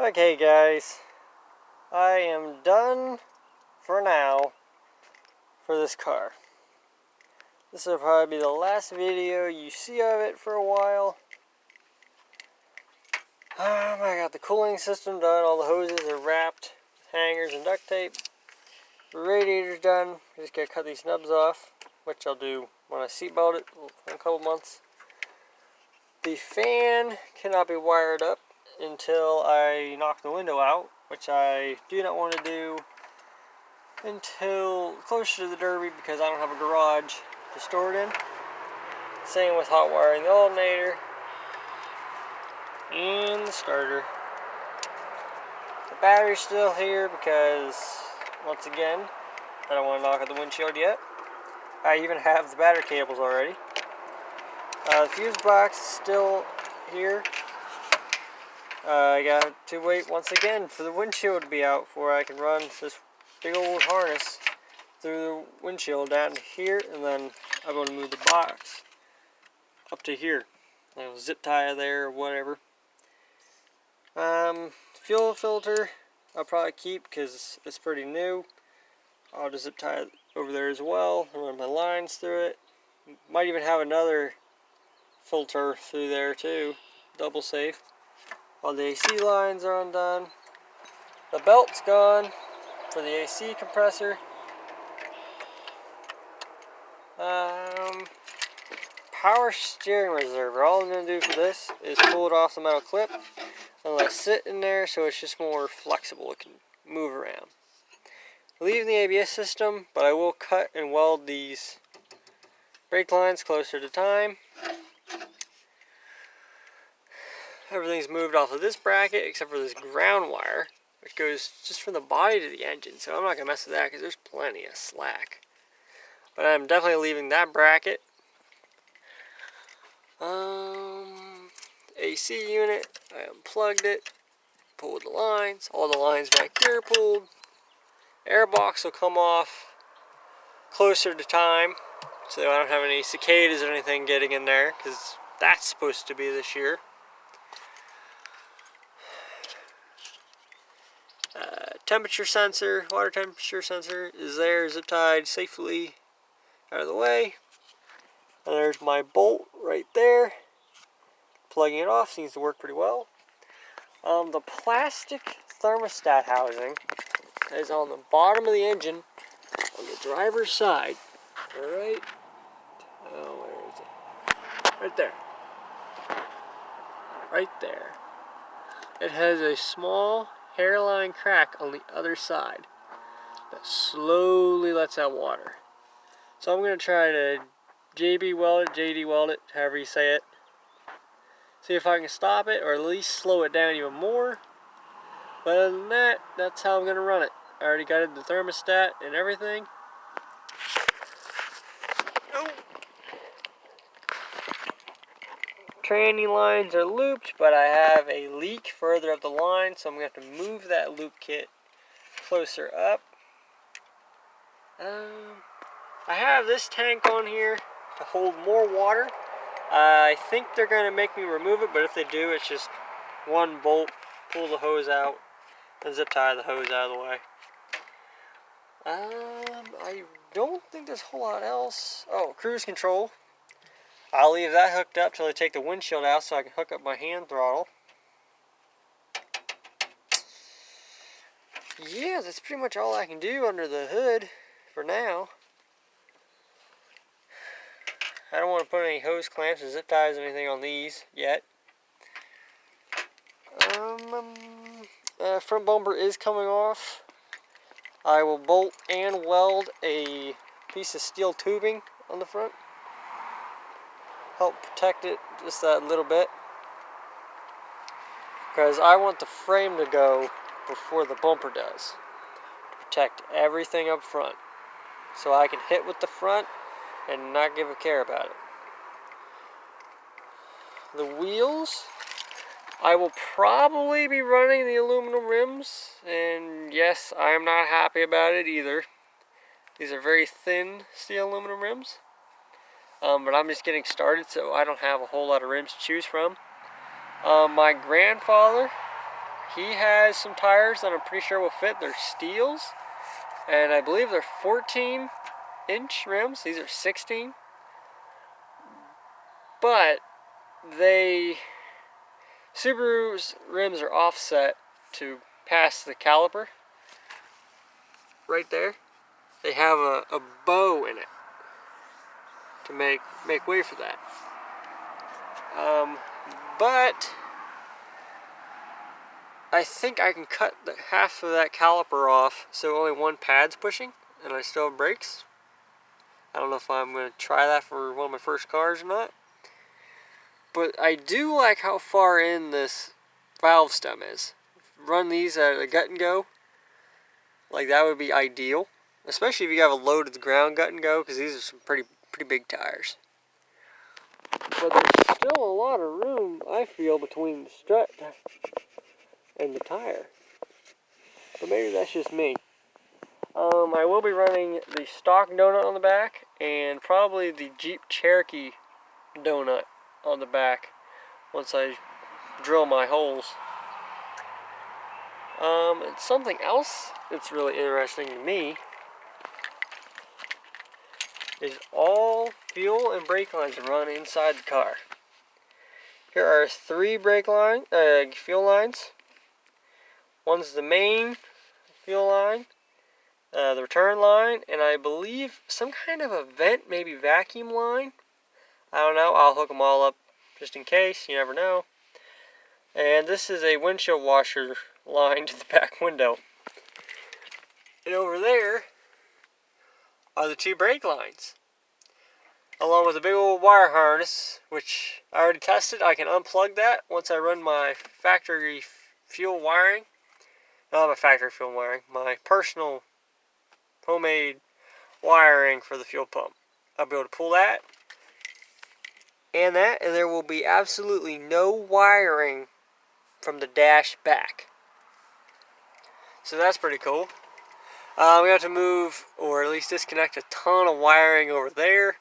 Okay guys, I am done for now for this car. This will probably be the last video you see of it for a while. I got the cooling system done, all the hoses are wrapped with hangers and duct tape. The radiator's done, I just gotta cut these nubs off, which I'll do when I seatbelt it in a couple months. The fan cannot be wired up until I knock the window out, which I do not want to do until closer to the Derby because I don't have a garage to store it in. Same with hot wiring the alternator and the starter. The battery's still here because, once again, I don't want to knock out the windshield yet. I even have the battery cables already. The fuse box is still here. I got to wait once again for the windshield to be out before I can run this big old harness through the windshield down to here, and then I'm going to move the box up to here. Zip tie there or whatever. Fuel filter I'll probably keep because it's pretty new. I'll just zip tie it over there as well and run my lines through it. Might even have another filter through there too, double safe. All the AC lines are undone. The belt's gone for the AC compressor. Power steering reservoir. All I'm going to do for this is pull it off the metal clip and let it sit in there so it's just more flexible. It can move around. Leave the ABS system, but I will cut and weld these brake lines closer to time. Everything's moved off of this bracket except for this ground wire, which goes just from the body to the engine. So I'm not going to mess with that because there's plenty of slack. But I'm definitely leaving that bracket. AC unit, I unplugged it, pulled the lines. All the lines back here pulled. Air box will come off closer to time, so I don't have any cicadas or anything getting in there, because that's supposed to be this year. Temperature sensor, water temperature sensor is there, zip tied safely out of the way. And there's my bolt right there. Plugging it off seems to work pretty well. The plastic thermostat housing is on the bottom of the engine on the driver's side. Right? Oh, where is it? Right there. Right there. It has a small hairline crack on the other side that slowly lets out water. So I'm going to try to JB weld it, JD weld it, however you say it. See if I can stop it or at least slow it down even more. But other than that, that's how I'm going to run it. I already got it the thermostat and everything. Oh. Tranny lines are looped, but I have a leak further up the line, so I'm going to have to move that loop kit closer up. I have this tank on here to hold more water. I think they're going to make me remove it, but if they do, it's just one bolt, pull the hose out, and zip tie the hose out of the way. I don't think there's a whole lot else. Oh, cruise control. I'll leave that hooked up till I take the windshield out so I can hook up my hand throttle. Yeah, that's pretty much all I can do under the hood for now. I don't want to put any hose clamps or zip ties or anything on these yet. Front bumper is coming off. I will bolt and weld a piece of steel tubing on the front. Help protect it just that little bit. Because I want the frame to go before the bumper does. To protect everything up front. So I can hit with the front and not give a care about it. The wheels, I will probably be running the aluminum rims, and yes, I am not happy about it either. These are very thin steel aluminum rims, but I'm just getting started, so I don't have a whole lot of rims to choose from. My grandfather he has some tires that I'm pretty sure will fit. They're steels, and I believe they're 14-inch rims. These are 16. But Subaru's rims are offset to pass the caliper. Right there. They have a bow in it to make way for that. But I think I can cut half of that caliper off so only one pad's pushing and I still have brakes. I don't know if I'm going to try that for one of my first cars or not. But I do like how far in this valve stem is. Run these at a gut and go. Like, that would be ideal. Especially if you have a low to the ground gut and go, because these are some pretty big tires. But there's still a lot of room, I feel, between the strut and the tire. But maybe that's just me. I will be running the stock donut on the back and probably the Jeep Cherokee donut on the back once I drill my holes. And something else that's really interesting to me is all fuel and brake lines run inside the car. Here are 3 fuel lines. One's the main fuel line, the return line, and I believe some kind of a vent, maybe vacuum line. I don't know. I'll hook them all up just in case. You never know. And this is a windshield washer line to the back window. And over there are the 2 brake lines, along with a big old wire harness, which I already tested. I can unplug that once I run my factory fuel wiring. Not my factory fuel wiring, my personal homemade wiring for the fuel pump. I'll be able to pull that, and there will be absolutely no wiring from the dash back. So that's pretty cool. We have to move, or at least disconnect, a ton of wiring over there,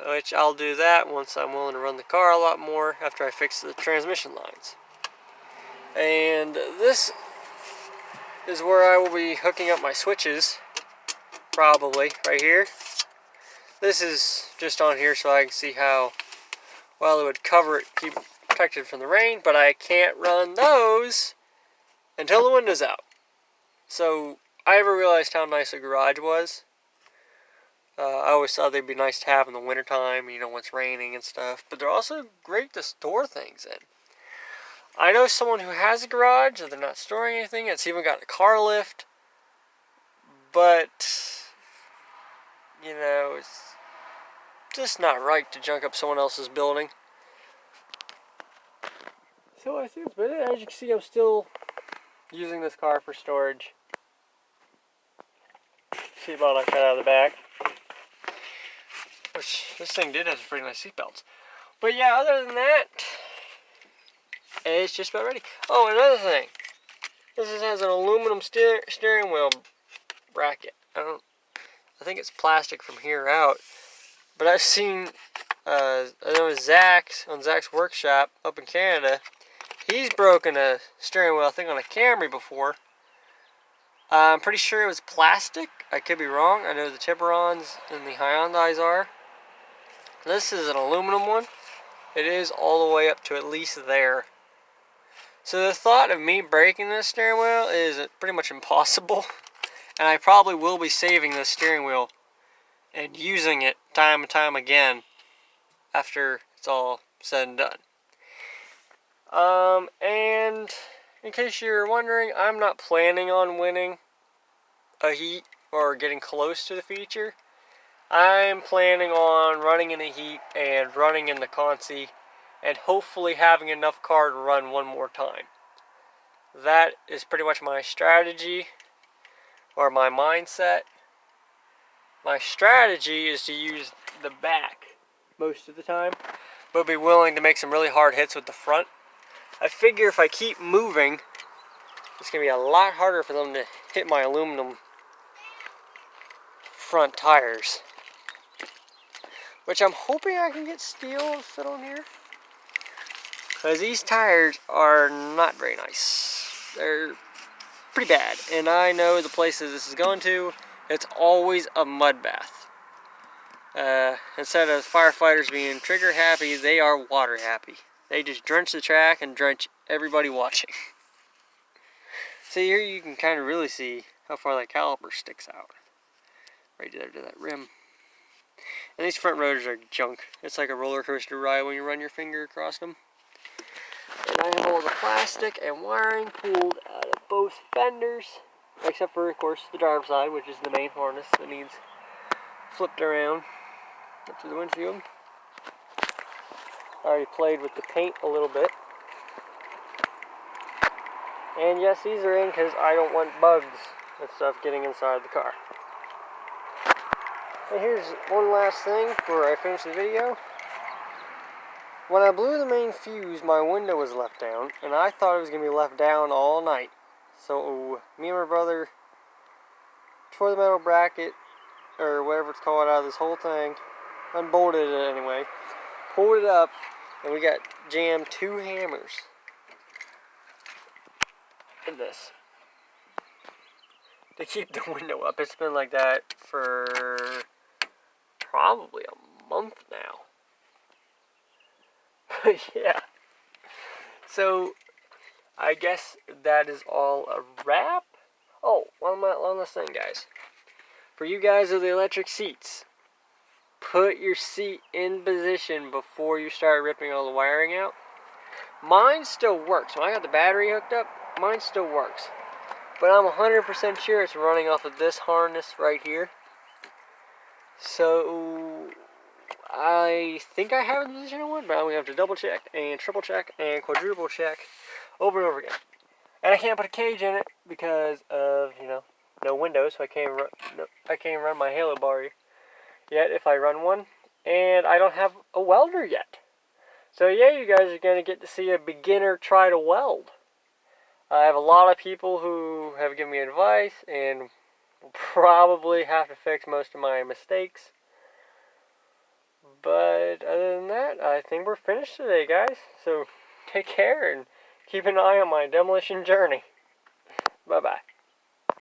which I'll do that once I'm willing to run the car a lot more after I fix the transmission lines. And this is where I will be hooking up my switches, probably, right here. This is just on here so I can see how well it would cover it, keep it protected from the rain, but I can't run those until the window's out. So I never realized how nice a garage was. I always thought they'd be nice to have in the wintertime, you know, when it's raining and stuff. But they're also great to store things in. I know someone who has a garage that they're not storing anything. It's even got a car lift. But, you know, it's just not right to junk up someone else's building. So I think it's been it. As you can see, I'm still using this car for storage. Seatbelt I cut out of the back. Which, this thing did have some pretty nice seatbelts. But yeah, other than that, it's just about ready. Oh, another thing. This has an aluminum steering wheel bracket. I think it's plastic from here out. But I've seen, I know Zach's workshop up in Canada. He's broken a steering wheel, I think, on a Camry before. I'm pretty sure it was plastic. I could be wrong. I know the Tiburons and the Hyundais are. This is an aluminum one. It is all the way up to at least there. So the thought of me breaking this steering wheel is pretty much impossible. And I probably will be saving this steering wheel and using it time and time again after it's all said and done. And in case you're wondering, I'm not planning on winning a heat or getting close to the feature. I'm planning on running in the heat and running in the consi and hopefully having enough car to run one more time. That is pretty much my strategy or my mindset. My strategy is to use the back most of the time, but be willing to make some really hard hits with the front. I figure if I keep moving, it's going to be a lot harder for them to hit my aluminum front tires. Which I'm hoping I can get steel to fit on here. Because these tires are not very nice. They're pretty bad. And I know the places this is going to, it's always a mud bath. Instead of firefighters being trigger happy, they are water happy. They just drench the track and drench everybody watching. See, here you can kind of really see how far that caliper sticks out. Right there to that rim. And these front rotors are junk. It's like a roller coaster ride when you run your finger across them. And I have all the plastic and wiring pulled out of both fenders. Except for, of course, the driver's side, which is the main harness that needs flipped around up to the windshield. I already played with the paint a little bit. And yes, these are in because I don't want bugs and stuff getting inside the car. And here's one last thing before I finish the video. When I blew the main fuse, my window was left down, and I thought it was going to be left down all night. So me and my brother tore the metal bracket, or whatever it's called, out of this whole thing, unbolted it anyway, pulled it up, and we got jammed 2 hammers in this to keep the window up. It's been like that for probably a month now. But yeah, so I guess that is all a wrap. Oh, one last thing, guys. For you guys with the electric seats, put your seat in position before you start ripping all the wiring out. Mine still works. When I got the battery hooked up, mine still works. But I'm 100% sure it's running off of this harness right here. So I think I have the position I want, but I'm going to have to double check and triple check and quadruple check over and over again. And I can't put a cage in it because of, no windows, so I can't run my Halo bar yet if I run one. And I don't have a welder yet. So yeah, you guys are going to get to see a beginner try to weld. I have a lot of people who have given me advice and will probably have to fix most of my mistakes. But other than that, I think we're finished today, guys. So take care and keep an eye on my demolition journey. Bye-bye.